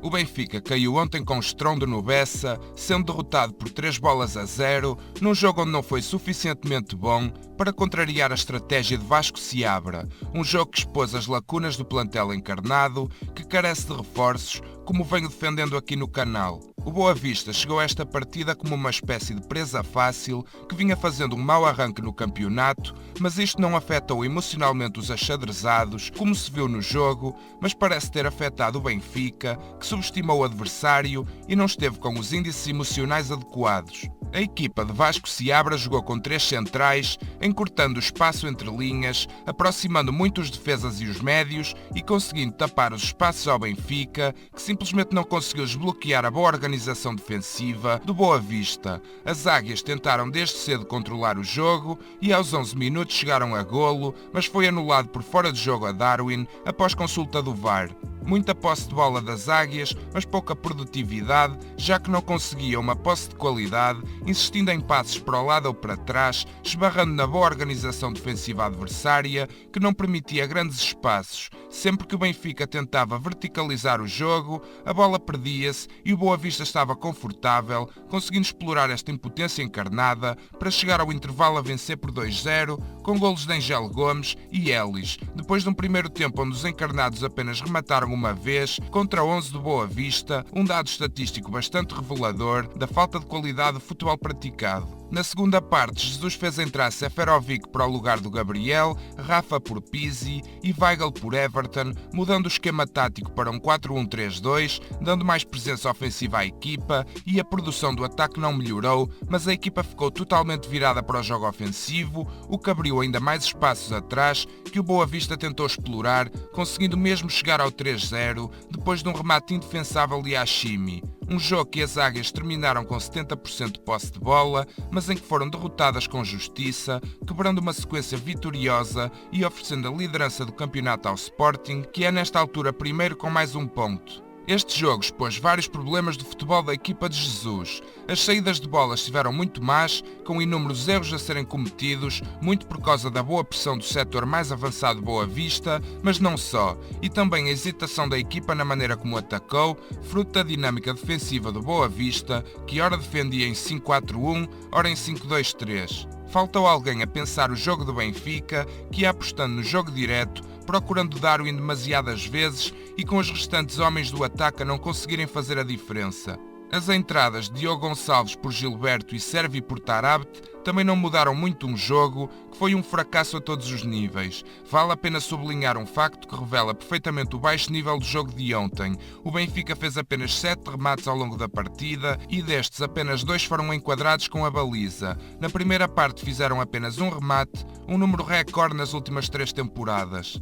O Benfica caiu ontem com estrondo no Bessa, sendo derrotado por 3-0, num jogo onde não foi suficientemente bom para contrariar a estratégia de Vasco Seabra, um jogo que expôs as lacunas do plantel encarnado, que carece de reforços, como venho defendendo aqui no canal. O Boa Vista chegou a esta partida como uma espécie de presa fácil que vinha fazendo um mau arranque no campeonato, mas isto não afetou emocionalmente os achadrezados, como se viu no jogo, mas parece ter afetado o Benfica, que subestimou o adversário e não esteve com os índices emocionais adequados. A equipa de Vasco Seabra jogou com 3 centrais, encurtando o espaço entre linhas, aproximando muito os defesas e os médios e conseguindo tapar os espaços ao Benfica, que simplesmente não conseguiu desbloquear a boa organização defensiva do Boa Vista. As águias tentaram desde cedo controlar o jogo e aos 11 minutos chegaram a golo, mas foi anulado por fora de jogo a Darwin após consulta do VAR. Muita posse de bola das águias, mas pouca produtividade, já que não conseguia uma posse de qualidade, insistindo em passes para o lado ou para trás, esbarrando na boa organização defensiva adversária, que não permitia grandes espaços. Sempre que o Benfica tentava verticalizar o jogo, a bola perdia-se e o Boa Vista estava confortável, conseguindo explorar esta impotência encarnada para chegar ao intervalo a vencer por 2-0, com golos de Angel Gomes e Elis, depois de um primeiro tempo onde os encarnados apenas remataram uma vez contra 11 do Boa Vista, um dado estatístico bastante revelador da falta de qualidade do futebol praticado. Na segunda parte, Jesus fez entrar Seferovic para o lugar do Gabriel, Rafa por Pizzi e Weigl por Everton, mudando o esquema tático para um 4-1-3-2, dando mais presença ofensiva à equipa, e a produção do ataque não melhorou, mas a equipa ficou totalmente virada para o jogo ofensivo, o que abriu ainda mais espaços atrás que o Boa Vista tentou explorar, conseguindo mesmo chegar ao 3-0, depois de um remate indefensável de Hashimi. Um jogo que as águias terminaram com 70% de posse de bola, mas em que foram derrotadas com justiça, quebrando uma sequência vitoriosa e oferecendo a liderança do campeonato ao Sporting, que é nesta altura primeiro com mais um ponto. Este jogo expôs vários problemas do futebol da equipa de Jesus. As saídas de bola estiveram muito más, com inúmeros erros a serem cometidos, muito por causa da boa pressão do setor mais avançado Boa Vista, mas não só, e também a hesitação da equipa na maneira como atacou, fruto da dinâmica defensiva do Boa Vista, que ora defendia em 5-4-1, ora em 5-2-3. Faltou alguém a pensar o jogo do Benfica, que ia apostando no jogo direto, procurando Darwin demasiadas vezes e com os restantes homens do ataque a não conseguirem fazer a diferença. As entradas de Diogo Gonçalves por Gilberto e Servi por Tarabt também não mudaram muito um jogo que foi um fracasso a todos os níveis. Vale a pena sublinhar um facto que revela perfeitamente o baixo nível do jogo de ontem. O Benfica fez apenas 7 remates ao longo da partida e destes apenas 2 foram enquadrados com a baliza. Na primeira parte fizeram apenas um remate, um número recorde nas últimas 3 temporadas.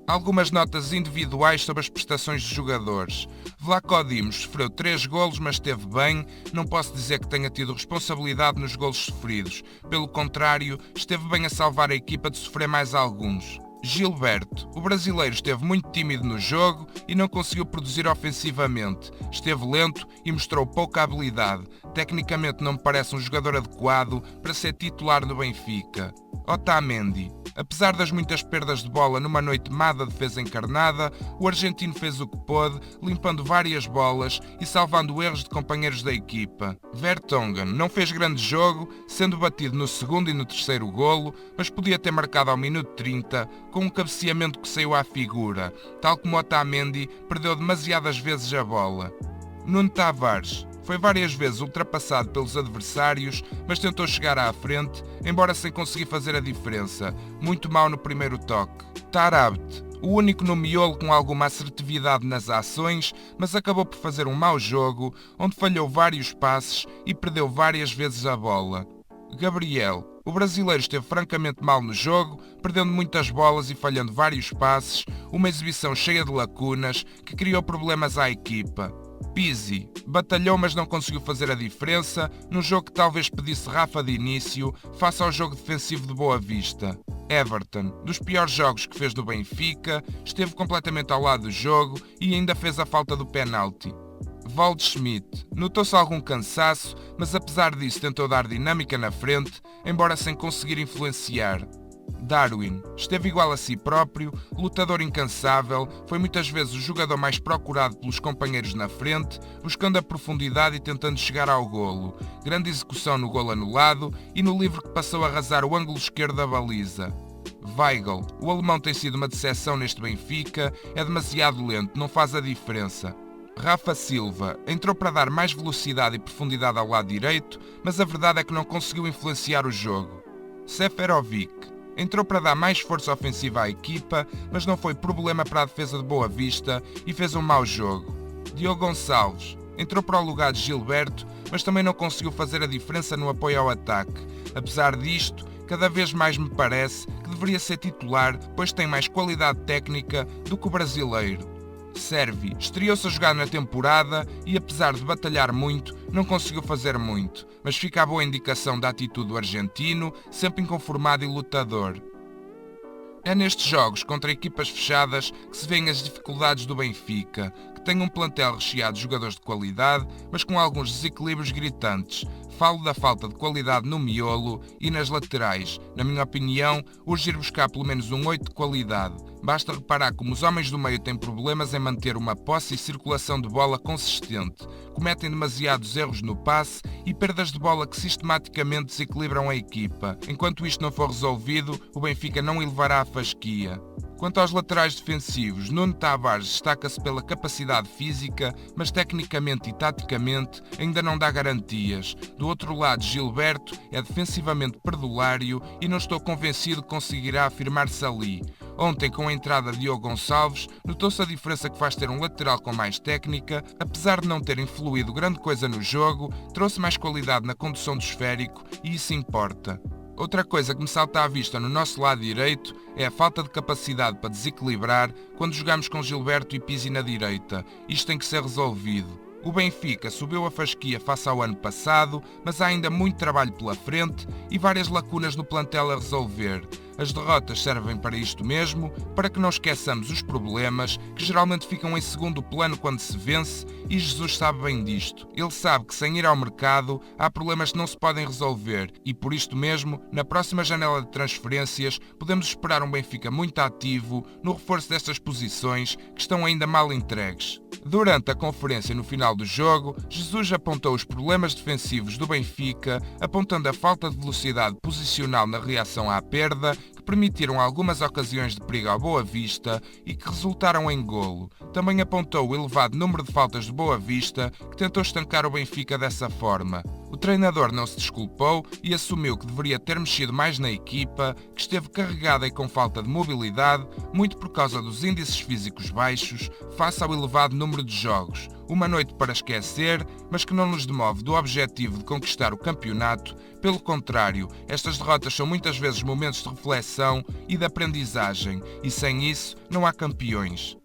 Algumas notas individuais sobre as prestações dos jogadores. Vlaco Dimos sofreu 3 golos, mas esteve bem. Não posso dizer que tenha tido responsabilidade nos golos sofridos. Pelo contrário, esteve bem a salvar a equipa de sofrer mais alguns. Gilberto. O brasileiro esteve muito tímido no jogo e não conseguiu produzir ofensivamente. Esteve lento e mostrou pouca habilidade. Tecnicamente não me parece um jogador adequado para ser titular no Benfica. Otamendi. Apesar das muitas perdas de bola numa noite má da defesa encarnada, o argentino fez o que pôde, limpando várias bolas e salvando erros de companheiros da equipa. Vertonghen não fez grande jogo, sendo batido no segundo e no terceiro golo, mas podia ter marcado ao minuto 30, com um cabeceamento que saiu à figura. Tal como Otamendi, perdeu demasiadas vezes a bola. Nuno Tavares. Foi várias vezes ultrapassado pelos adversários, mas tentou chegar à frente, embora sem conseguir fazer a diferença. Muito mal no primeiro toque. Tarabt, o único no miolo com alguma assertividade nas ações, mas acabou por fazer um mau jogo, onde falhou vários passes e perdeu várias vezes a bola. Gabriel. O brasileiro esteve francamente mal no jogo, perdendo muitas bolas e falhando vários passes, uma exibição cheia de lacunas que criou problemas à equipa. Pizzi batalhou, mas não conseguiu fazer a diferença num jogo que talvez pedisse Rafa de início face ao jogo defensivo de Boa Vista. Everton, dos piores jogos que fez no Benfica, esteve completamente ao lado do jogo e ainda fez a falta do penalti. Waldschmidt, notou-se algum cansaço, mas apesar disso tentou dar dinâmica na frente, embora sem conseguir influenciar. Darwin esteve igual a si próprio, lutador incansável, foi muitas vezes o jogador mais procurado pelos companheiros na frente, buscando a profundidade e tentando chegar ao golo. Grande execução no golo anulado e no livre que passou a arrasar o ângulo esquerdo da baliza. Weigl, o alemão tem sido uma decepção neste Benfica, é demasiado lento, não faz a diferença. Rafa Silva entrou para dar mais velocidade e profundidade ao lado direito, mas a verdade é que não conseguiu influenciar o jogo. Seferovic entrou para dar mais força ofensiva à equipa, mas não foi problema para a defesa de Boa Vista e fez um mau jogo. Diogo Gonçalves entrou para o lugar de Gilberto, mas também não conseguiu fazer a diferença no apoio ao ataque. Apesar disto, cada vez mais me parece que deveria ser titular, pois tem mais qualidade técnica do que o brasileiro. Servi estreou-se a jogar na temporada e, apesar de batalhar muito, não conseguiu fazer muito, mas fica a boa indicação da atitude do argentino, sempre inconformado e lutador. É nestes jogos contra equipas fechadas que se vêem as dificuldades do Benfica, que tem um plantel recheado de jogadores de qualidade, mas com alguns desequilíbrios gritantes. Falo da falta de qualidade no miolo e nas laterais. Na minha opinião, urge ir buscar pelo menos um 8 de qualidade. Basta reparar como os homens do meio têm problemas em manter uma posse e circulação de bola consistente. Cometem demasiados erros no passe e perdas de bola que sistematicamente desequilibram a equipa. Enquanto isto não for resolvido, o Benfica não elevará a fasquia. Quanto aos laterais defensivos, Nuno Tavares destaca-se pela capacidade física, mas tecnicamente e taticamente ainda não dá garantias. Do outro lado, Gilberto é defensivamente perdulário e não estou convencido que conseguirá afirmar-se ali. Ontem, com a entrada de Diogo Gonçalves, notou-se a diferença que faz ter um lateral com mais técnica, apesar de não ter influído grande coisa no jogo, trouxe mais qualidade na condução do esférico e isso importa. Outra coisa que me salta à vista no nosso lado direito é a falta de capacidade para desequilibrar quando jogamos com Gilberto e Pizzi na direita. Isto tem que ser resolvido. O Benfica subiu a fasquia face ao ano passado, mas há ainda muito trabalho pela frente e várias lacunas no plantel a resolver. As derrotas servem para isto mesmo, para que não esqueçamos os problemas, que geralmente ficam em segundo plano quando se vence, e Jesus sabe bem disto. Ele sabe que sem ir ao mercado há problemas que não se podem resolver, e por isto mesmo, na próxima janela de transferências, podemos esperar um Benfica muito ativo no reforço destas posições que estão ainda mal entregues. Durante a conferência no final do jogo, Jesus apontou os problemas defensivos do Benfica, apontando a falta de velocidade posicional na reação à perda, que permitiram algumas ocasiões de perigo ao Boa Vista e que resultaram em golo. Também apontou o elevado número de faltas de Boa Vista, que tentou estancar o Benfica dessa forma. O treinador não se desculpou e assumiu que deveria ter mexido mais na equipa, que esteve carregada e com falta de mobilidade, muito por causa dos índices físicos baixos, face ao elevado número de jogos. Uma noite para esquecer, mas que não nos demove do objetivo de conquistar o campeonato. Pelo contrário, estas derrotas são muitas vezes momentos de reflexão e de aprendizagem, e sem isso não há campeões.